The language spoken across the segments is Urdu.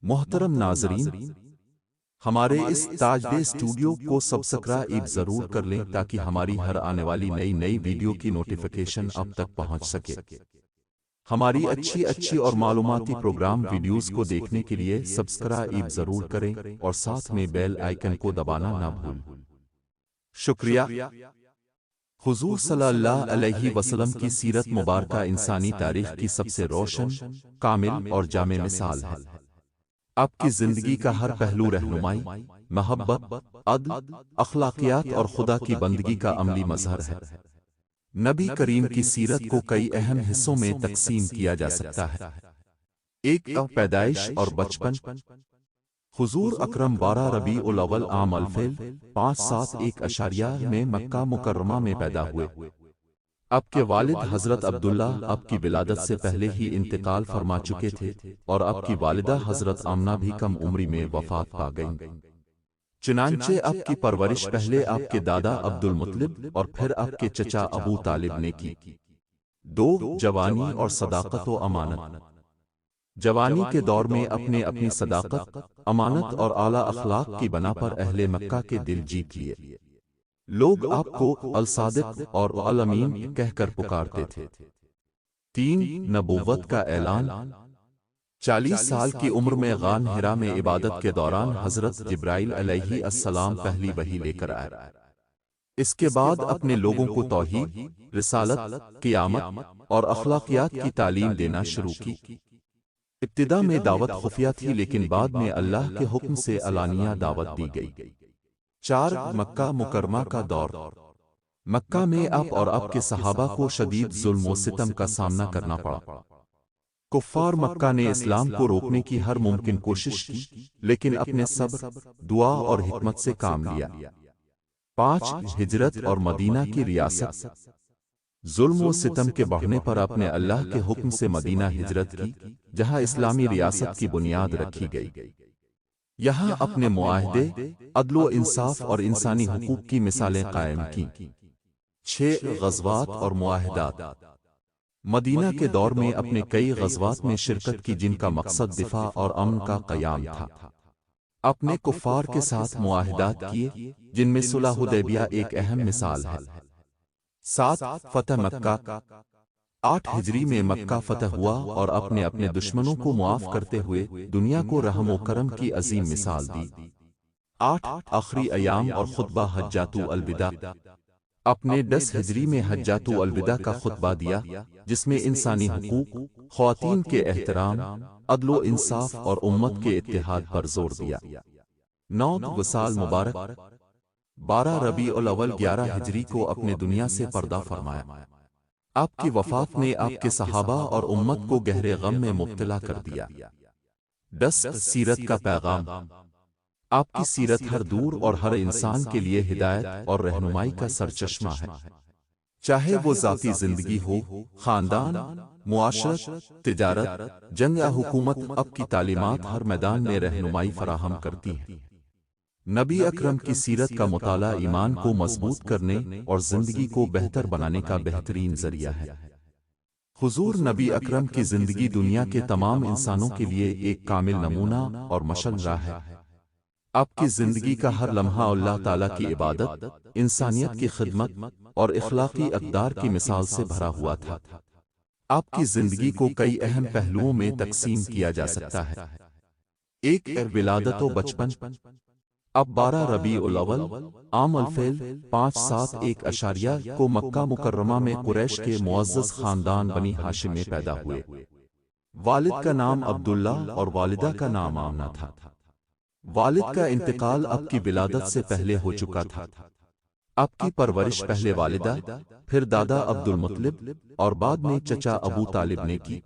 محترم ناظرین، ہمارے اس تاج دے اسٹوڈیو کو سبسکرائب ضرور کر لیں تاکہ ہماری ہر آنے والی نئی ویڈیو کی نوٹیفیکیشن اب تک پہنچ سکے۔ ہماری اچھی اور معلوماتی پروگرام ویڈیوز کو دیکھنے کے لیے سبسکرائب ضرور کریں اور ساتھ میں بیل آئیکن کو دبانا نہ بھولیں۔ شکریہ۔ حضور صلی اللہ علیہ وسلم کی سیرت مبارکہ انسانی تاریخ کی سب سے روشن، کامل اور جامع مثال ہے۔ آپ کی زندگی کا ہر پہلو رہنمائی، محبت، عدل، اخلاقیات اور خدا کی بندگی کا عملی مظہر ہے۔ نبی کریم کی سیرت کو کئی اہم حصوں میں تقسیم کیا جا سکتا ہے۔ ایک، پیدائش اور بچپن۔ حضور اکرم 12 ربیع الاول عام الفیل 571 میں مکہ مکرمہ میں پیدا ہوئے۔ آپ کے والد حضرت عبداللہ آپ کی ولادت سے پہلے ہی انتقال فرما چکے تھے اور آپ کی والدہ حضرت آمنہ بھی کم عمری میں وفات پا گئیں۔ چنانچہ آپ کی پرورش پہلے آپ کے دادا عبد المطلب اور پھر آپ کے چچا ابو طالب نے کی۔ دو، جوانی اور صداقت و امانت۔ جوانی کے دور میں اپنی صداقت، امانت اور اعلیٰ اخلاق کی بنا پر اہل مکہ کے دل جیت لیے۔ لوگ آپ کو الصادق اور الامین کہہ کر پکارتے تھے۔ تین، نبوت کا اعلان۔ 40 سال کی عمر میں غار حرا میں عبادت کے دوران حضرت جبرائیل علیہ السلام پہلی وحی لے کر آئے۔ اس کے بعد اپنے لوگوں کو توحید، رسالت، قیامت اور اخلاقیات کی تعلیم دینا شروع کی۔ ابتدا میں دعوت خفیہ تھی لیکن بعد میں اللہ کے حکم سے علانیہ دعوت دی گئی۔ چار، مکہ مکرمہ کا دور۔ مکہ میں آپ اور آپ کے صحابہ کو شدید ظلم و ستم کا سامنا کرنا پڑا۔ کفار مکہ نے اسلام کو روکنے کی ہر ممکن کوشش کی لیکن اپنے صبر، دعا اور حکمت سے کام لیا۔ پانچ، ہجرت اور مدینہ کی ریاست۔ ظلم و ستم کے بڑھنے پر اپنے اللہ کے حکم سے مدینہ ہجرت کی، جہاں اسلامی ریاست کی بنیاد رکھی گئی۔ یہاں اپنے معاہدے، عدل و انصاف اور انسانی حقوق کی مثالیں قائم کیں۔ چھ، غزوات اور معاہدات۔ مدینہ کے دور میں اپنے کئی غزوات میں شرکت کی جن کا مقصد دفاع اور امن کا قیام تھا۔ اپنے کفار کے ساتھ معاہدات کیے جن میں صلح حدیبیہ ایک اہم مثال ہے۔ سات، فتح مکہ۔ 8 ہجری میں مکہ فتح ہوا اور اپنے دشمنوں کو معاف کرتے ہوئے دنیا کو رحم و کرم کی عظیم مثال دی۔ 8، آخری ایام اور خطبہ حجۃ الوداع۔ اپنے 10 ہجری میں حجۃ الوداع کا خطبہ دیا جس میں انسانی حقوق، خواتین کے احترام، عدل و انصاف اور امت کے اتحاد پر زور دیا۔ 9، وصال مبارک۔ 12 ربیع الاول 11 ہجری کو اپنے دنیا سے پردہ فرمایا۔ آپ کی وفات نے آپ کے صحابہ اور امت کو گہرے غم میں مبتلا کر دیا۔ 10، سیرت کا پیغام۔ آپ کی سیرت ہر دور اور ہر انسان کے لیے ہدایت اور رہنمائی کا سرچشمہ ہے۔ چاہے وہ ذاتی زندگی ہو، خاندان، معاشرت، تجارت، جنگ یا حکومت، آپ کی تعلیمات ہر میدان میں رہنمائی فراہم کرتی ہیں۔ نبی اکرم کی سیرت کا مطالعہ ایمان کو مضبوط کرنے اور زندگی کو بہتر بنانے کا بہترین ذریعہ ہے۔ حضور نبی اکرم کی زندگی دنیا کے تمام انسانوں کے لیے ایک کامل نمونہ اور مشعل راہ ہے۔ آپ کی زندگی کا ہر لمحہ اللہ تعالیٰ کی عبادت، انسانیت کی خدمت اور اخلاقی اقدار کی مثال سے بھرا ہوا تھا۔ آپ کی زندگی کو کئی اہم پہلوؤں میں تقسیم کیا جا سکتا ہے۔ ایک، ولادت و بچپن۔ اب 12 ربیع الاول عام الفیل 571 کو مکہ مکرمہ میں قریش کے معزز خاندان بنی ہاشم میں پیدا ہوئے۔ والد کا نام عبداللہ اور والدہ کا نام آمنہ تھا۔ والد کا انتقال آپ کی ولادت سے پہلے ہو چکا تھا۔ آپ کی پرورش پہلے والدہ، پھر دادا عبد المطلب اور بعد میں چچا ابو طالب نے کی۔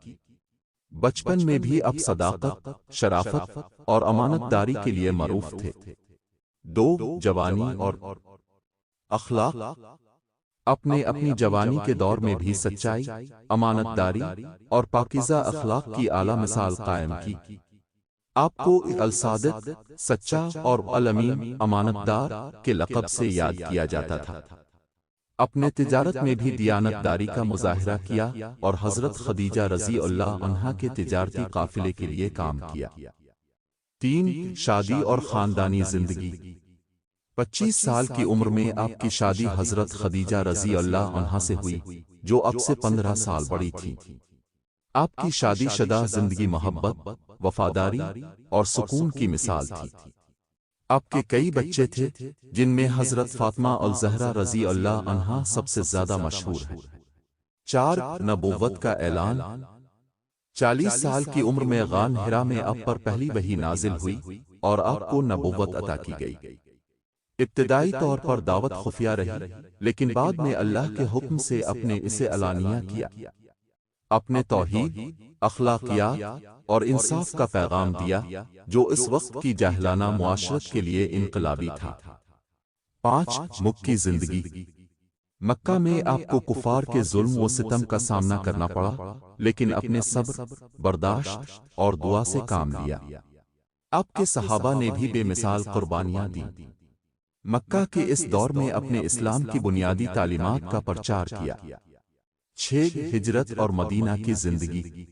بچپن میں بھی آپ صداقت، شرافت اور امانت داری کے لیے معروف تھے۔ دو، جوانی اور اخلاق۔ اپنی جوانی کے دور میں بھی سچائی، امانت داری اور پاکیزہ اخلاق کی اعلیٰ مثال قائم کی۔ آپ کو الصادق، سچا اور الامین، امانت دار کے لقب سے یاد کیا جاتا تھا۔ اپنے تجارت میں بھی دیانت داری کا مظاہرہ کیا اور حضرت خدیجہ رضی اللہ عنہا کے تجارتی قافلے کے لیے کام کیا۔ 3 شادی اور خاندانی زندگی۔ 25 سال کی عمر میں آپ کی شادی حضرت خدیجہ رضی اللہ عنہا سے ہوئی، جو اب سے 15 سال بڑی تھی۔ آپ کی شادی شدہ زندگی محبت، وفاداری اور سکون کی مثال تھی۔ آپ کے کئی بچے تھے، جن میں حضرت فاطمہ الزہرا رضی اللہ عنہا سب سے زیادہ مشہور ہے۔ 4 نبوت کا اعلان۔ 40 سال کی عمر میں غار حرا میں آپ پر پہلی وحی نازل ہوئی اور آپ کو نبوت عطا کی گئی۔ ابتدائی طور پر دعوت خفیہ رہی، لیکن بعد میں اللہ کے حکم سے اپنے اسے علانیہ کیا۔ اپنے توحید، اخلاقیات اور انصاف کا پیغام دیا، جو اس وقت کی جاہلانہ معاشرت کے لیے انقلابی تھا۔ 5 مکی زندگی۔ مکہ میں آپ کو کفار کے ظلم و ستم کا سامنا کرنا پڑا، لیکن اپنے صبر، برداشت اور دعا سے کام لیا۔ آپ کے صحابہ نے بھی بے مثال قربانیاں دیں۔ مکہ کے اس دور میں اپنے اسلام کی بنیادی تعلیمات کا پرچار کیا۔ 6 ہجرت اور مدینہ کی زندگی۔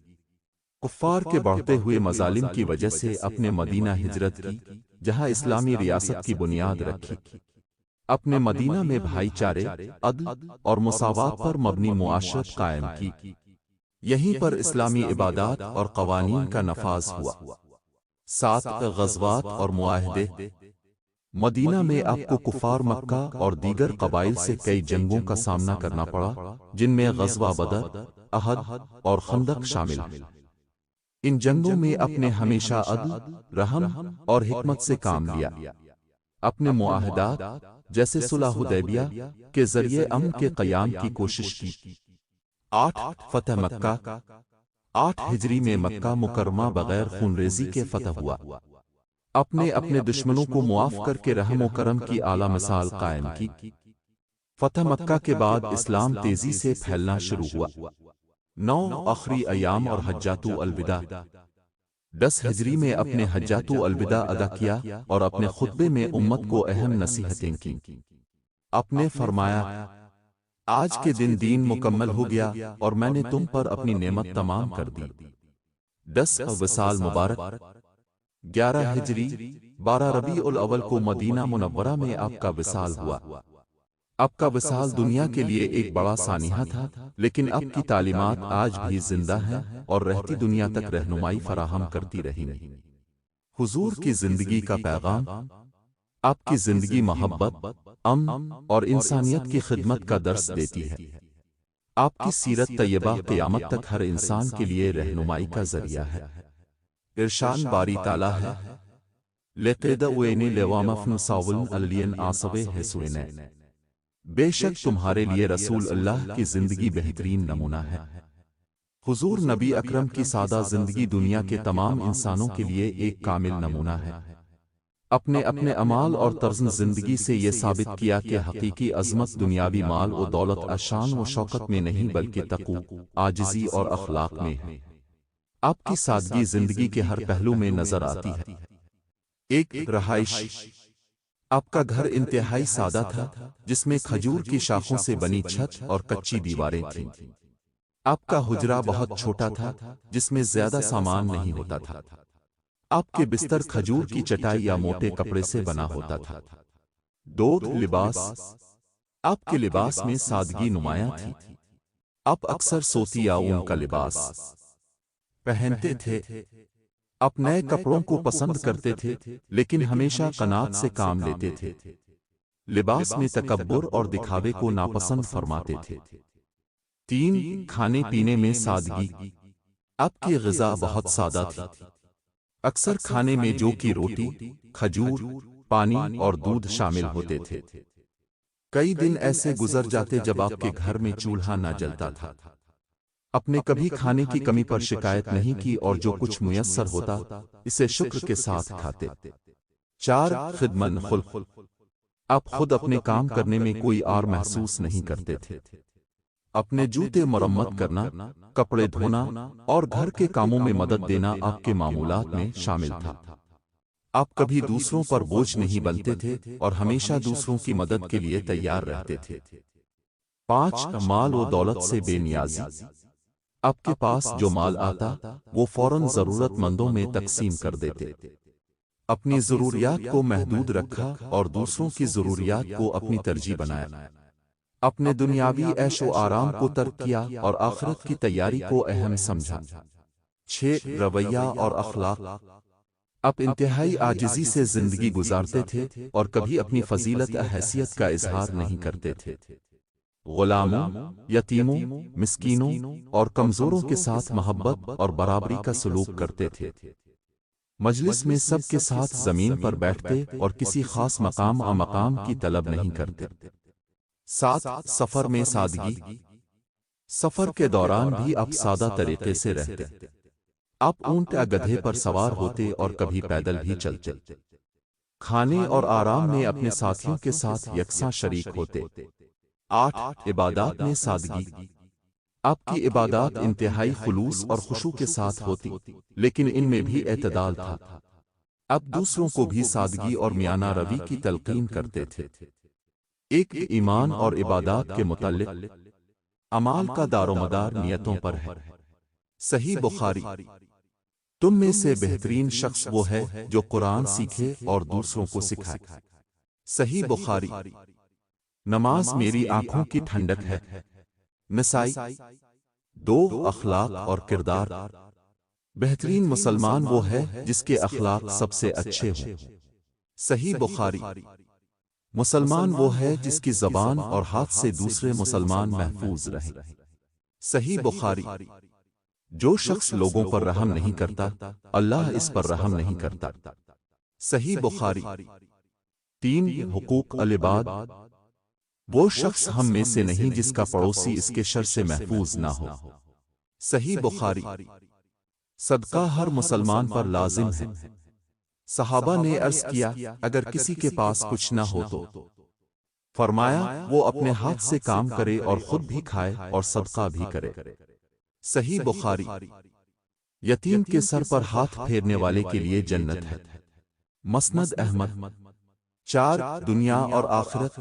کفار کے بڑھتے ہوئے مظالم کی وجہ سے اپنے مدینہ ہجرت کی، جہاں اسلامی ریاست کی بنیاد رکھی۔ اپنے مدینہ میں بھائی چارے، عدل اور مساوات پر مبنی معاشرت قائم کی۔ یہیں پر اسلامی عبادات اور قوانین کا نفاذ ہوا۔ 7 غزوات اور معاہدے۔ مدینہ میں آپ کو کفار مکہ اور دیگر قبائل سے کئی جنگوں کا سامنا کرنا پڑا، جن میں غزوہ بدر، احد اور خندق شامل ہیں۔ ان جنگوں میں آپ نے ہمیشہ عدل، رحم اور حکمت سے کام لیا۔ اپنے معاہدات، جیسے صلح حدیبیہ کے ذریعے امن کے قیام کی کوشش کی۔ 8 فتح مکہ۔ 8 ہجری میں مکہ مکرمہ بغیر خونریزی کے فتح ہوا۔ اپنے دشمنوں کو معاف کر کے رحم و کرم کی اعلیٰ مثال قائم کی۔ فتح مکہ کے بعد اسلام تیزی سے پھیلنا شروع ہوا۔ 9 آخری ایام اور حجۃ الوداع۔ 10 ہجری میں اپنے حجۃ الوداع ادا کیا اور اپنے خطبے میں امت کو اہم نصیحتیں کی۔ آپ نے فرمایا، آج کے دین مکمل ہو گیا اور میں نے تم پر اپنی نعمت تمام کر دی۔ 10 وصال مبارک۔ 11 ہجری 12 ربیع الاول کو مدینہ منورہ میں آپ کا وصال ہوا۔ آپ کا وصال دنیا کے لیے ایک بڑا سانحہ تھا، لیکن آپ کی تعلیمات آج بھی زندہ ہیں اور رہتی دنیا تک رہنمائی فراہم کرتی رہیں۔ حضور کی زندگی کا پیغام۔ آپ کی زندگی محبت، امن اور انسانیت کی خدمت کا درس دیتی ہے۔ آپ کی سیرت طیبہ قیامت تک ہر انسان کے لیے رہنمائی کا ذریعہ ہے۔ ارشاد باری تعالیٰ ہے، لَقَدْ وَإِنَّ لَوَمَفْنُ صَوْلٌ الْيَنْ آصَوَيْ حَسُوِنَ۔ بے شک تمہارے لیے رسول اللہ کی زندگی بہترین نمونہ ہے۔ حضور نبی اکرم کی سادہ زندگی دنیا کے تمام انسانوں کے لیے ایک کامل نمونہ ہے۔ اپنے اعمال اور طرز زندگی سے یہ ثابت کیا کہ حقیقی عظمت دنیاوی مال و دولت، شان و شوکت میں نہیں بلکہ تقوی، عاجزی اور اخلاق میں ہے۔ آپ کی سادگی زندگی کے ہر پہلو میں نظر آتی ہے۔ ایک رہائش۔ آپ کا گھر انتہائی سادہ تھا، جس میں کھجور کی شاخوں سے بنی چھت اور کچی دیواریں تھیں۔ آپ کا حجرہ بہت چھوٹا تھا، جس میں زیادہ سامان نہیں ہوتا تھا۔ آپ کے بستر کھجور کی چٹائی یا موٹے کپڑے سے بنا ہوتا تھا۔ 2 لباس۔ آپ کے لباس میں سادگی نمایاں تھی۔ آپ اکثر سوتی یا اون کا لباس پہنتے تھے۔ آپ نئے کپڑوں کو پسند کرتے تھے، لیکن ہمیشہ قناعت سے کام لیتے تھے۔ لباس میں تکبر اور دکھاوے کو ناپسند فرماتے تھے۔ 3 کھانے پینے میں سادگی۔ آپ کی غذا بہت سادہ تھی۔ اکثر کھانے میں جو کی روٹی، کھجور، پانی اور دودھ شامل ہوتے تھے۔ کئی دن ایسے گزر جاتے جب آپ کے گھر میں چولہا نہ جلتا تھا۔ آپ نے کبھی کھانے کی کمی پر شکایت نہیں کی اور جو کچھ میسر ہوتا اسے شکر کے ساتھ کھاتے۔ 4 خدمت خلق۔ آپ خود اپنے کام کرنے میں کوئی آر محسوس نہیں کرتے تھے۔ اپنے جوتے مرمت کرنا، کپڑے دھونا اور گھر کے کاموں میں مدد دینا آپ کے معمولات میں شامل تھا۔ آپ کبھی دوسروں پر بوجھ نہیں بنتے تھے اور ہمیشہ دوسروں کی مدد کے لیے تیار رہتے تھے۔ 5 مال و دولت سے بے نیازی۔ آپ کے پاس جو مال آتا وہ فوراً ضرورت مندوں میں تقسیم کر دیتے۔ اپنی ضروریات کو محدود رکھا اور دوسروں کی ضروریات کو اپنی ترجیح بنایا، اپنے دنیاوی عیش و آرام کو ترک کیا اور آخرت کی تیاری کو اہم سمجھا۔ 6 رویہ اور اخلاق۔ اب انتہائی عاجزی سے زندگی گزارتے تھے اور کبھی اپنی فضیلت حیثیت کا اظہار نہیں کرتے تھے۔ غلاموں، یتیموں، مسکینوں اور کمزوروں کے ساتھ محبت اور برابری کا سلوک کرتے تھے۔ مجلس میں سب کے ساتھ زمین پر بیٹھتے اور کسی خاص مقام کی طلب نہیں کرتے۔ 7 سفر میں سادگی۔ سفر کے دوران بھی آپ سادہ طریقے سے رہتے۔ آپ اونٹ یا گدھے پر سوار ہوتے اور کبھی پیدل بھی چلتے۔ کھانے اور آرام میں اپنے ساتھیوں کے ساتھ یکساں شریک ہوتے۔ 8 عبادات میں سادگی۔ آپ کی عبادات انتہائی خلوص اور خشوع کے ساتھ ہوتی، لیکن ان میں بھی اعتدال تھا۔ اب دوسروں کو بھی سادگی اور میانہ روی کی تلقین کرتے تھے۔ ایک ایمان اور عبادات کے متعلق۔ اعمال کا دارومدار نیتوں پر ہے۔ صحیح بخاری۔ تم میں سے بہترین شخص وہ ہے جو قرآن سیکھے اور دوسروں کو سکھائے۔ صحیح بخاری۔ نماز میری آنکھوں کی ٹھنڈک ہے۔ نسائی۔ 2 اخلاق اور کردار۔ بہترین مسلمان وہ ہے جس کے اخلاق سب سے اچھے ہوں۔ صحیح بخاری۔ مسلمان وہ ہے جس کی زبان اور ہاتھ سے دوسرے مسلمان محفوظ رہیں۔ صحیح بخاری۔ جو شخص لوگوں پر رحم نہیں کرتا، اللہ اس پر رحم نہیں کرتا۔ صحیح بخاری۔ 3 حقوق العباد۔ وہ شخص ہم میں سے نہیں جس کا پڑوسی اس کے شر سے محفوظ نہ ہو۔ صحیح بخاری۔ صدقہ ہر مسلمان پر لازم ہے۔ صحابہ نے عرض کیا، اگر کسی کے پاس کچھ نہ ہو تو فرمایا وہ اپنے ہاتھ سے کام کرے اور خود بھی کھائے اور صدقہ بھی کرے۔ صحیح بخاری۔ یتیم کے سر پر ہاتھ پھیرنے والے کے لیے جنت ہے۔ مسند احمد۔ 4 دنیا اور آخرت۔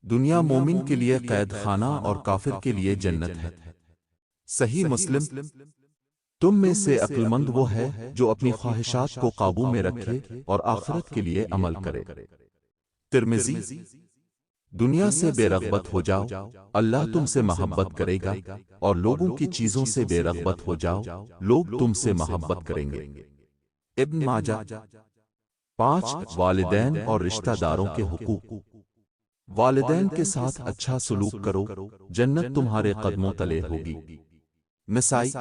دنیا مومن کے لیے قید خانہ اور کافر کے لیے جنت ہے۔ صحیح مسلم۔ تم میں سے عقل مند وہ ہے جو اپنی خواہشات کو قابو میں رکھے اور آخرت کے لیے عمل کرے۔ ترمذی۔ دنیا سے بے رغبت ہو جاؤ، اللہ تم سے محبت کرے گا، اور لوگوں کی چیزوں سے بے رغبت ہو جاؤ، لوگ تم سے محبت کریں گے۔ ابن ماجہ۔ 5 والدین اور رشتہ داروں کے حقوق۔ والدین کے ساتھ اچھا سلوک کرو، جنت تمہارے قدموں تلے ہوگی۔ نسائی۔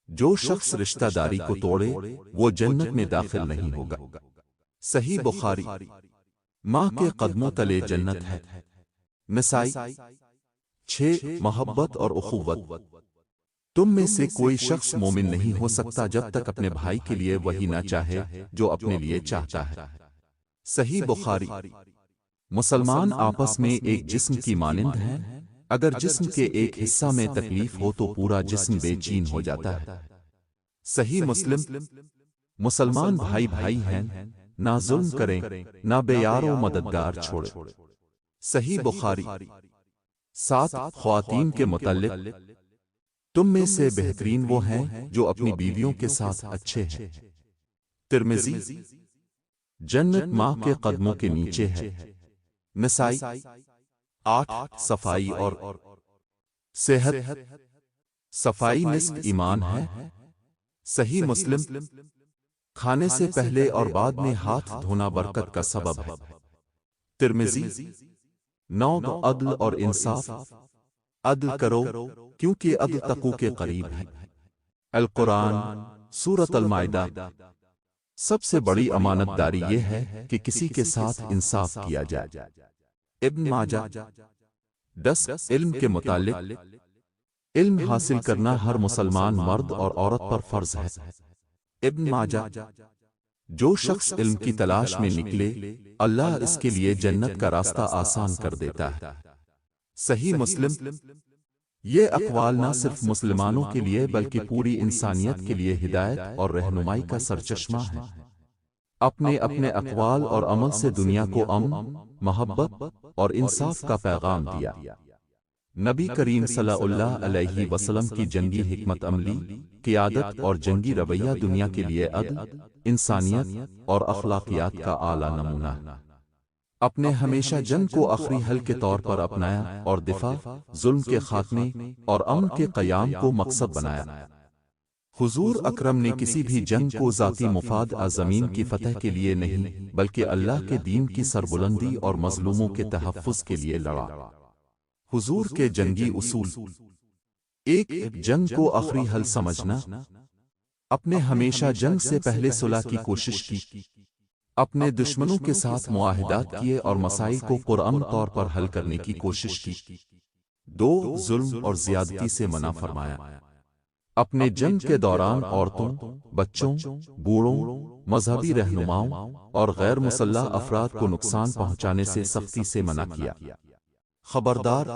جو شخص رشتہ داری کو توڑے وہ جنت میں داخل نہیں ہوگا۔ صحیح بخاری۔ ماں کے قدموں تلے جنت ہے۔ نسائی۔ 6 محبت اور اخوت۔ تم میں سے کوئی شخص مومن نہیں ہو سکتا جب تک اپنے بھائی کے لیے وہی نہ چاہے جو اپنے لیے چاہتا ہے۔ صحیح بخاری۔ مسلمان آپس میں ایک جسم کی مانند ہیں، اگر جسم کے ایک حصہ میں تکلیف ہو تو پورا جسم بے چین ہو جاتا ہے۔ صحیح مسلم۔ مسلمان بھائی بھائی ہیں، نہ ظلم کریں، نہ بے یار و مددگار چھوڑے۔ صحیح بخاری۔ 7 خواتین کے متعلق۔ تم میں سے بہترین وہ ہیں جو اپنی بیویوں کے ساتھ اچھے ہیں۔ ترمذی۔ جنت ماں کے قدموں کے نیچے ہے۔ نسائی۔ 8 صفائی اور صحت۔ صفائی نصف ایمان ہے۔ صحیح مسلم۔ کھانے سے پہلے اور بعد میں ہاتھ دھونا برکت کا سبب ہے۔ ترمذی۔ 9 عدل اور انصاف۔ عدل کرو کیونکہ عدل تقوی کے قریب ہے۔ القرآن سورۃ المائدہ۔ سب سے بڑی امانت داری یہ ہے کہ کسی کے ساتھ انصاف کیا جائے۔ ابن ماجہ۔ 10 علم کے متعلق۔ علم حاصل کرنا ہر مسلمان مرد اور عورت پر فرض ہے۔ ابن ماجہ۔ جو شخص علم کی تلاش میں نکلے، اللہ اس کے لیے جنت کا راستہ آسان کر دیتا ہے۔ صحیح مسلم۔ یہ اقوال نہ صرف مسلمانوں کے لیے بلکہ پوری انسانیت کے لیے ہدایت اور رہنمائی کا سرچشمہ ہے۔ اپنے اپنے اقوال اور عمل سے دنیا کو امن، محبت اور انصاف کا پیغام دیا۔ نبی کریم صلی اللہ علیہ وسلم کی جنگی حکمت عملی، قیادت اور جنگی رویہ دنیا کے لیے عدل، انسانیت اور اخلاقیات کا اعلیٰ نمونہ ہے۔ اپنے ہمیشہ جنگ کو آخری حل کے طور پر اپنایا اور دفاع، ظلم کے خاتمے اور امن کے قیام کو مقصد بنایا۔ حضور اکرم نے کسی بھی جنگ کو ذاتی مفاد زمین کی فتح کے لیے نہیں بلکہ اللہ کے دین کی سربلندی اور مظلوموں کے تحفظ کے لیے لڑا۔ حضور کے جنگی اصول: ایک، جنگ کو آخری حل سمجھنا۔ اپنے ہمیشہ جنگ سے پہلے صلح کی کوشش کی، اپنے دشمنوں کے ساتھ معاہدات کیے اور مسائل کو پرامن طور پر حل کرنے کی کوشش کی۔ دو، ظلم اور زیادتی سے منع فرمایا۔ اپنے جنگ کے دوران عورتوں، بچوں، بوڑھوں، مذہبی رہنماؤں اور غیر مسلح افراد کو نقصان پہنچانے سے سختی سے منع کیا۔ خبردار،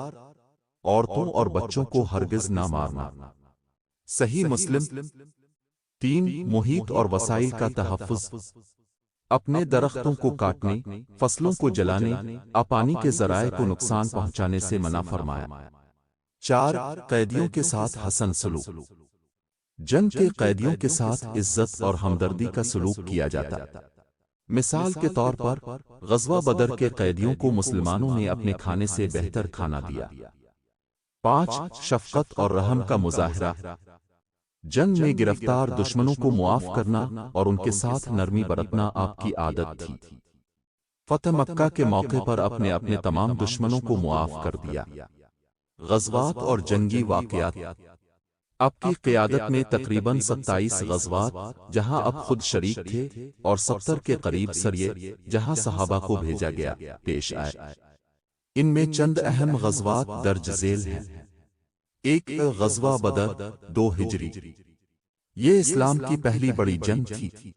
عورتوں اور بچوں کو ہرگز نہ مارنا۔ صحیح مسلم۔ تین، محیط اور وسائل کا تحفظ۔ اپنے درختوں کو کاٹنے، فصلوں کو جلانے، پانی کے ذرائع کو نقصان پہنچانے سے منع فرمایا۔ چار، قیدیوں کے ساتھ حسن سلوک۔ جنگ کے قیدیوں کے ساتھ عزت اور ہمدردی کا سلوک کیا جاتا۔ مثال کے طور پر غزوہ بدر کے قیدیوں کو مسلمانوں نے اپنے کھانے سے بہتر کھانا دیا۔ پانچ، شفقت اور رحم کا مظاہرہ۔ جنگ میں گرفتار دشمنوں کو معاف کرنا اور ان کے ساتھ نرمی برتنا آپ کی عادت تھی۔ فتح مکہ کے موقع پر اپنے تمام دشمنوں کو معاف کر دیا۔ غزوات اور جنگی واقعات: آپ کی قیادت میں تقریباً 27 غزوات جہاں آپ خود شریک تھے اور 70 کے قریب سریے جہاں صحابہ کو بھیجا گیا پیش آئے۔ ان میں چند اہم غزوات درج ذیل ہیں۔ ایک، غزوہ بدر 2 ہجری۔ یہ اسلام کی پہلی بڑی جنگ تھی۔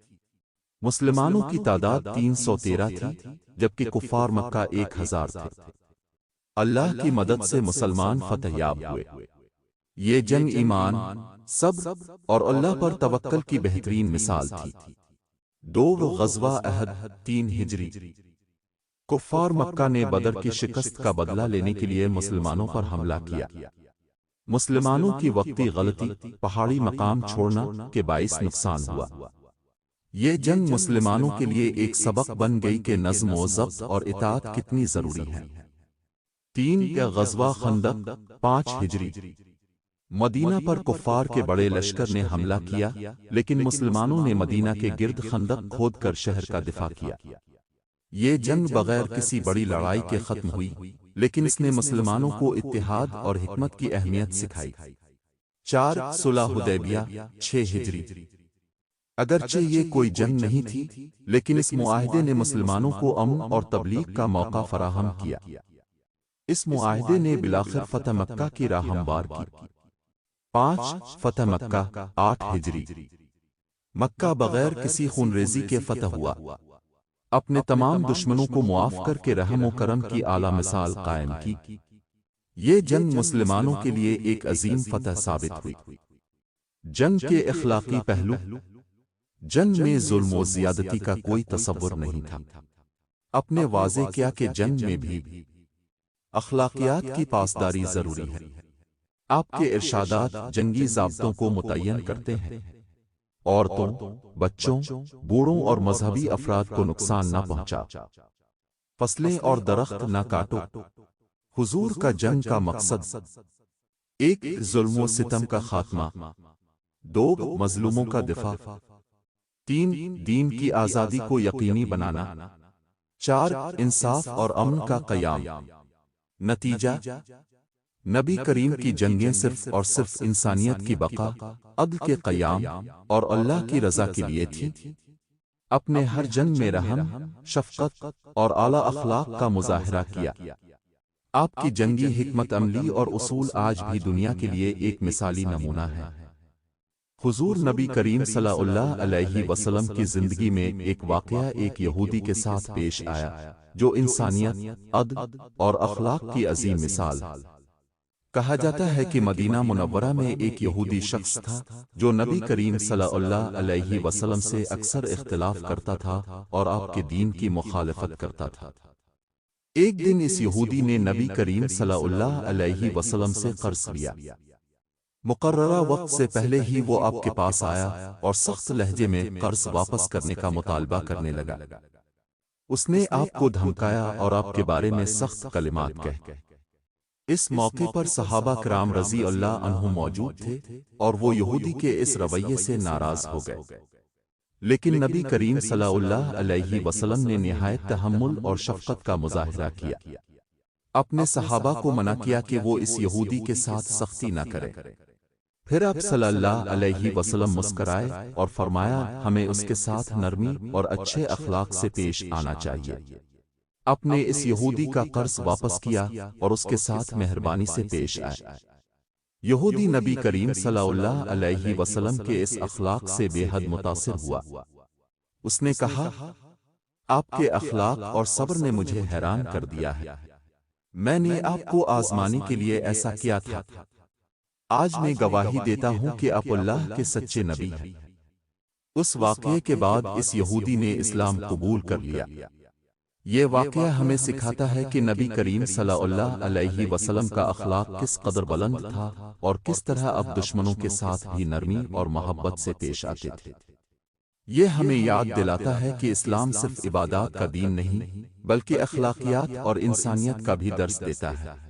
مسلمانوں کی تعداد 313 تھی جبکہ کفار مکہ 1000 تھے۔ اللہ کی مدد سے مسلمان فتح یاب ہوئے۔ یہ جنگ ایمان، صبر اور اللہ پر توکل کی بہترین مثال تھی۔ دو، غزوہ احد 3 ہجری۔ کفار مکہ نے بدر کی شکست کا بدلہ لینے کے لیے مسلمانوں پر حملہ کیا۔ مسلمانوں کی وقتی غلطی، پہاڑی مقام چھوڑنا کے باعث نقصان ہوا۔ یہ جنگ مسلمانوں کے لیے ایک سبق بن گئی کہ نظم و ضبط اور اطاعت کتنی ضروری ہے۔ تین، غزوہ خندق 5 ہجری۔ مدینہ پر کفار کے بڑے لشکر نے حملہ کیا لیکن مسلمانوں نے مدینہ کے گرد خندق کھود کر شہر کا دفاع کیا۔ یہ جنگ بغیر کسی بڑی لڑائی کے ختم ہوئی لیکن اس نے مسلمانوں کو اتحاد اور حکمت کی اہمیت سکھائی۔ چار، صلح حدیبیہ 6 ہجری۔ اگرچہ یہ کوئی جنگ نہیں تھی لیکن اس معاہدے نے مسلمانوں کو امن اور تبلیغ کا موقع فراہم کیا۔ اس معاہدے نے بالآخر فتح مکہ کی راہ ہموار کی۔ 5، فتح مکہ 8 ہجری۔ مکہ بغیر کسی خونریزی کے فتح ہوا۔ اپنے تمام دشمنوں کو معاف کر کے رحم و کرم کی اعلیٰ مثال قائم کی۔ یہ جنگ مسلمانوں کے لیے ایک عظیم فتح ثابت ہوئی۔ جنگ کے اخلاقی پہلو: جنگ میں ظلم و زیادتی کا کوئی تصور نہیں تھا۔ اپنے واضح کیا کہ جنگ میں بھی اخلاقیات کی پاسداری ضروری ہے۔ آپ کے ارشادات جنگی ضابطوں کو متعین کرتے ہیں۔ عورتوں، بچوں، بوڑھوں اور مذہبی افراد کو نقصان نہ پہنچا۔ فصلیں اور درخت نہ کاٹو۔ حضور کا جنگ کا مقصد: ایک، ظلم و ستم کا خاتمہ۔ دو، مظلوموں کا دفاع۔ تین، دین کی آزادی کو یقینی بنانا۔ چار، انصاف اور امن کا قیام۔ نتیجہ: نبی کریم کی جنگیں صرف اور صرف انسانیت کی بقا، عدل کے قیام اور اللہ کی رضا کے لیے تھی۔ اپنے ہر جنگ میں رحم، شفقت اور اعلیٰ اخلاق کا مظاہرہ کیا۔ آپ کی جنگی حکمت عملی اور اصول آج بھی دنیا کے لیے ایک مثالی نمونہ ہے۔ حضور نبی کریم صلی اللہ علیہ وسلم کی زندگی میں ایک واقعہ ایک یہودی کے ساتھ پیش آیا جو انسانیت، عدل اور اخلاق کی عظیم مثال ہے۔ کہا جاتا ہے کہ مدینہ منورہ میں ایک یہودی شخص تھا جو نبی کریم صلی اللہ علیہ وسلم سے اکثر اختلاف کرتا تھا اور آپ کے دین کی مخالفت کرتا تھا۔ ایک دن اس یہودی نے نبی کریم صلی اللہ علیہ وسلم سے قرض لیا۔ مقررہ وقت سے پہلے ہی وہ آپ کے پاس آیا اور سخت لہجے میں قرض واپس کرنے کا مطالبہ کرنے لگا۔ اس نے آپ کو دھمکایا اور آپ کے بارے میں سخت کلمات کہے۔ اس موقع پر صحابہ کرام رضی اللہ عنہم موجود تھے اور وہ یہودی کے اس رویے سے ناراض ہو گئے، لیکن نبی کریم صلی اللہ علیہ وسلم نے نہایت تحمل اور شفقت کا مظاہرہ کیا۔ اپنے صحابہ کو منع کیا کہ وہ اس یہودی کے ساتھ سختی نہ کریں۔ پھر آپ صلی اللہ علیہ وسلم مسکرائے اور فرمایا، ہمیں اس کے ساتھ نرمی اور اچھے اخلاق سے پیش آنا چاہیے۔ آپ نے اس یہودی کا قرض واپس کیا اور اس کے ساتھ مہربانی سے پیش آئے۔ یہودی نبی کریم صلی اللہ علیہ وسلم کے اس اخلاق سے بے حد متاثر ہوا۔ اس نے کہا، آپ کے اخلاق اور صبر نے مجھے حیران کر دیا ہے۔ میں نے آپ کو آزمانے کے لیے ایسا کیا تھا۔ آج میں گواہی دیتا ہوں کہ آپ اللہ کے سچے نبی ہیں۔ اس واقعے کے بعد اس یہودی نے اسلام قبول کر لیا۔ یہ واقعہ ہمیں سکھاتا ہے کہ نبی کریم صلی اللہ علیہ وسلم کا اخلاق کس قدر بلند تھا اور کس طرح اب دشمنوں کے ساتھ بھی نرمی اور محبت سے پیش آتے تھے۔ یہ ہمیں یاد دلاتا ہے کہ اسلام صرف عبادات کا دین نہیں، بلکہ اخلاقیات اور انسانیت کا بھی درس دیتا ہے۔